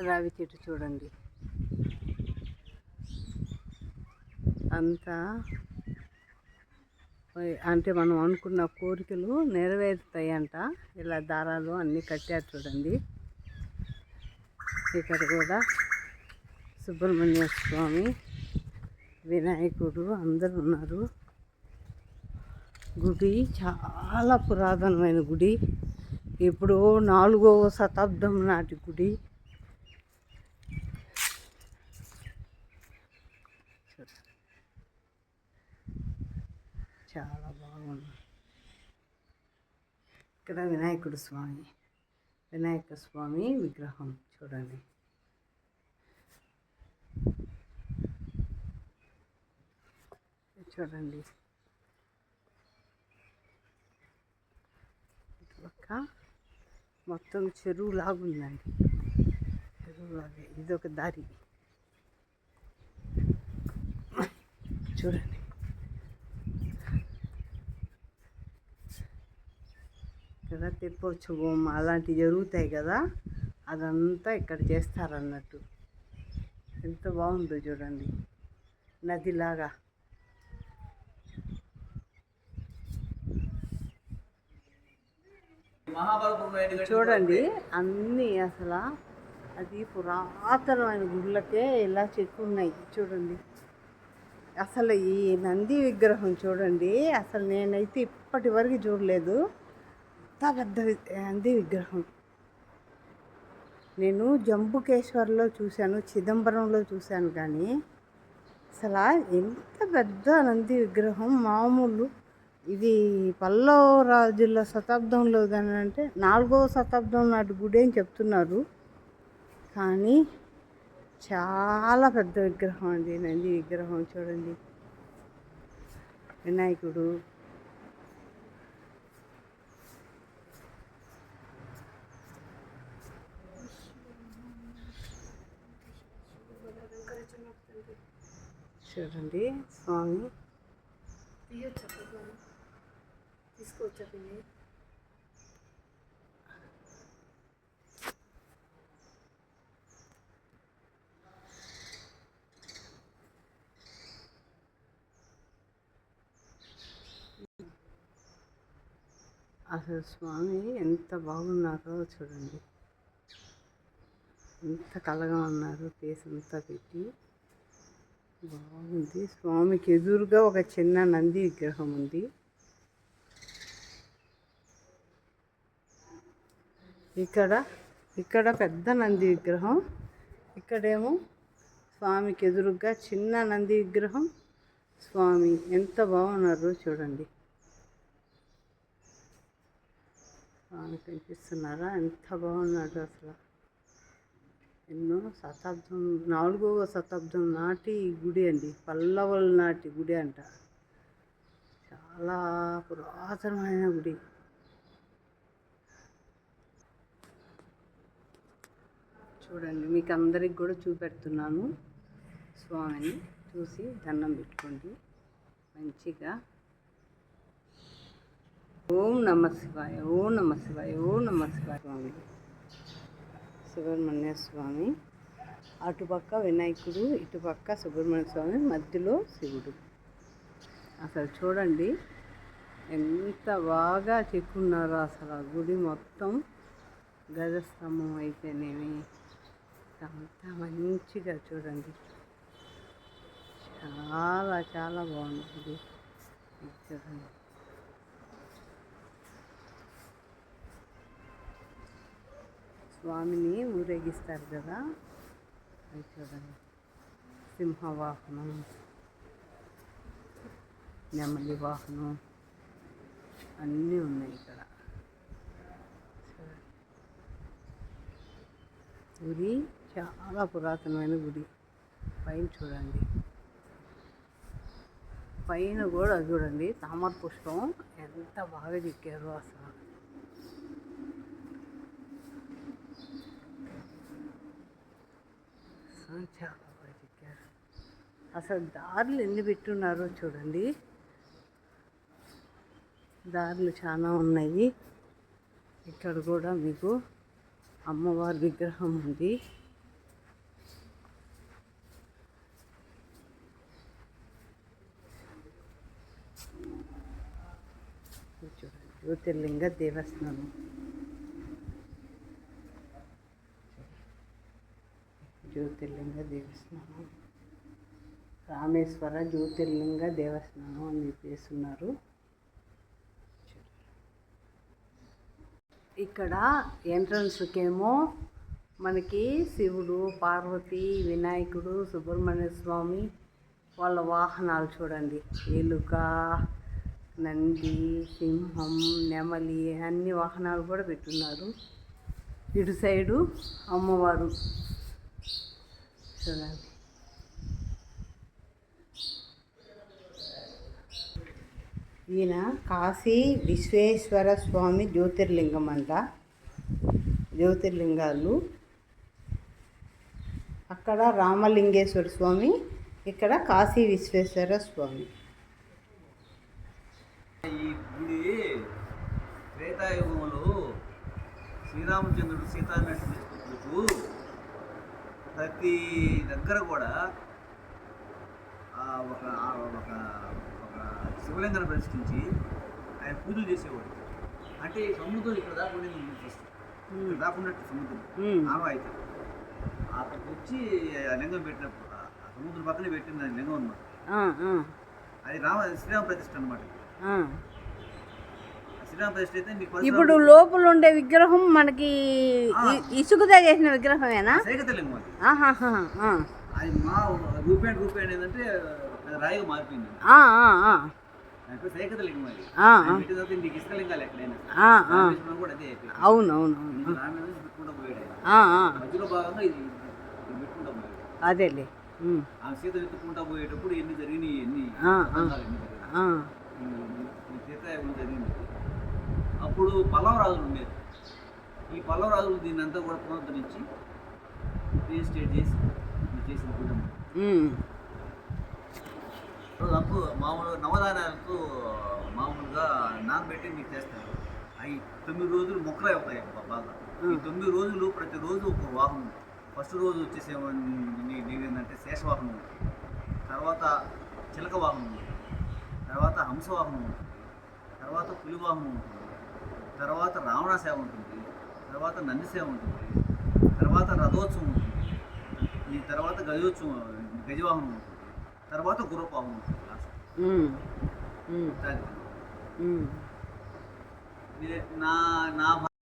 రావి చెట్టు చూడండి, అంతా అంటే మనం అనుకున్న కోరికలు నెరవేరుతాయంట. ఇలా దారాలు అన్నీ కట్టారు చూడండి. ఇక్కడ కూడా సుబ్రహ్మణ్య స్వామి, వినాయకుడు అందరూ ఉన్నారు. గుడి చాలా పురాతనమైన గుడి, ఇప్పుడు 4వ శతాబ్దం నాటి గుడి. చాలా బాగుంది. ఇక్కడ వినాయక స్వామి విగ్రహం చూడండి. చూడండి ఇటుపక్క మొత్తం చెరువు లాగుందండి. చెరువులాగే ఇదొక దారి చూడండి. ఇక్కడ తెప్పోత్సవం అలాంటివి జరుగుతాయి కదా, అదంతా ఇక్కడ చేస్తారన్నట్టు. ఎంత బాగుందో చూడండి, నదిలాగా. చూడండి అన్నీ అసలు అది పురాతనమైన గుళ్ళకే ఇలా చెట్లు ఉన్నాయి చూడండి. అసలు ఈ నంది విగ్రహం చూడండి, అసలు నేనైతే ఇప్పటి వరకు చూడలేదు. అంత పెద్ద నంది విగ్రహం. నేను జంబుకేశ్వర్లో చూశాను, చిదంబరంలో చూశాను, కానీ అసలు ఎంత పెద్ద నంది విగ్రహం. మామూలు ఇది పల్లవ రాజుల శతాబ్దంలో కానీ అంటే 4వ శతాబ్దం నాటి గుడి అని చెప్తున్నారు, కానీ చాలా పెద్ద విగ్రహం అండి. నంది విగ్రహం చూడండి. వినాయకుడు, చూడండి స్వామి. తీసుకోవచ్చా పిన్ని? అసలు స్వామి ఎంత బాగున్నారో చూడండి, ఎంత కలగా ఉన్నారు. ఫేస్ అంతా పెట్టి బాగుంది. స్వామికి ఎదురుగా ఒక చిన్న నంది విగ్రహం ఉంది. ఇక్కడ పెద్ద నంది విగ్రహం, ఇక్కడేమో స్వామికి ఎదురుగా చిన్న నంది విగ్రహం. స్వామి ఎంత బాగున్నారు చూడండి. స్వామి కనిపిస్తున్నారా? ఎంత బాగున్నాడు అసలు. ఎన్నో శతాబ్దం, 4వ శతాబ్దం నాటి గుడి అండి. పల్లవుల నాటి గుడి అంట. చాలా పురాతనమైన గుడి. చూడండి, మీకు అందరికి కూడా చూపెడుతున్నాను. స్వామిని చూసి దండం పెట్టుకోండి మంచిగా. ఓం నమ శివాయ, ఓం నమ శివాయ, ఓం నమ శివాయ. స్వామి సుబ్రహ్మణ్య స్వామి, అటుపక్క వినాయకుడు, ఇటుపక్క సుబ్రహ్మణ్య స్వామి, మధ్యలో శివుడు. అసలు చూడండి ఎంత బాగా చెక్కున్నారో. అసలు ఆ గుడి మొత్తం గజస్తంభం అయితేనేమి అంతా మంచిగా చూడండి. చాలా చాలా బాగుంది. చూడండి స్వామిని ఊరేగిస్తారు కదా, అది చూడండి. సింహవాహనం, నెమలి వాహనం అన్నీ ఉన్నాయి ఇక్కడ. గుడి చాలా పురాతనమైన గుడి. పైన చూడండి, పైన కూడా చూడండి తామర పుష్పం ఎంత బాగా చెక్కారో అసలు. చాలా బాగా చెక్కారు. అసలు దారులు ఎన్ని పెట్టున్నారో చూడండి. దారులు చాలా ఉన్నాయి. ఇక్కడ కూడా మీకు అమ్మవారి విగ్రహం ఉంది. జ్యోతిర్లింగ దేవస్థానం. జ్యోతిర్లింగ దేవస్థానం, రామేశ్వర జ్యోతిర్లింగ దేవస్థానం అని చెప్పేస్తున్నారు. ఇక్కడ ఎంట్రన్స్కేమో మనకి శివుడు, పార్వతి, వినాయకుడు, సుబ్రహ్మణ్య స్వామి వాళ్ళ వాహనాలు చూడండి. ఎలుక, నంది, సింహం, నెమలి అన్ని వాహనాలు కూడా పెట్టున్నారు. ఇటు సైడు అమ్మవారు చూడండి. ఈయన కాశీ విశ్వేశ్వర స్వామి జ్యోతిర్లింగం అంట. జ్యోతిర్లింగాలు అక్కడ రామలింగేశ్వర స్వామి, ఇక్కడ కాశీ విశ్వేశ్వర స్వామి. ఈ గుడి త్రేతాయుగంలో శ్రీరామచంద్రుడు సీతాన్వేషణ చేసుకుంటూ ప్రతి దగ్గర కూడా ఒక ఒక శివలింగాన్ని ప్రతిష్ఠించి ఆయన పూజలు చేసేవాడు. అంటే సముద్రం ఇక్కడ దాకా ఉండింది, ఫస్ట్ ఇక్కడ దాకున్నట్టు సముద్రం ఆనవాయితీ. అక్కడికి వచ్చి లింగం పెట్టినప్పుడు సముద్రం పక్కనే పెట్టింది లింగం అనమాట. అది శ్రీరామ ప్రతిష్ఠ అనమాట. శ్రీరామ ప్రతిష్ఠ అయితే ఇప్పుడు లోపల ఉండే విగ్రహం మనకి ఇసుకతో చేసిన విగ్రహమేనా? సైకత లింగం అది. అది మా రూపాయి ఏంటంటే రాయిగా మారిపోయింది. సైకత లింగం అది. పెట్టిన తర్వాత నీకు ఇసుక లింగాలు ఎక్కడైనా కూడా అదే అయిపోయింది. అవునవును, పెట్టుకుంటా పోయాడు. మధ్యలో భాగంగా ఇది పెట్టుకుంటా పోయాడు. అదేలే. ఆ సీత ఎత్తుకుంటా పోయేటప్పుడు ఎన్ని జరిగినాయి, ఎన్ని సీతాయుగం జరిగింది. అప్పుడు పల్లవ రాజులు ఉండేది. ఈ పల్లవ రాజులు దీన్ని అంతా కూడా పునరుద్ధరించి రిజిస్ట్రేట్ చేసి చేసిన కుటుంబం. అప్పుడు మామూలు నవధాన్యాలతో మామూలుగా నానబెట్టి మీకు చేస్తారు. అవి 9 రోజులు మొక్కలు అవుతాయి బాగా. ఈ 9 రోజులు ప్రతిరోజు ఒక వాహనం. ఫస్ట్ రోజు వచ్చేసేంటే శేషవాహనం ఉంటుంది, తర్వాత చిలక వాహనం ఉంటుంది, తర్వాత హంసవాహనం ఉంటుంది, తర్వాత పులివాహనం ఉంటుంది, తర్వాత రావణ సేవ ఉంటుంది, తర్వాత నంది సేవ ఉంటుంది, తర్వాత రథోత్సవం ఉంటుంది, ఈ తర్వాత గజవాహనం ఉంటుంది, తర్వాత గుర్రవాహనం ఉంటుంది. లాస్ట్ నా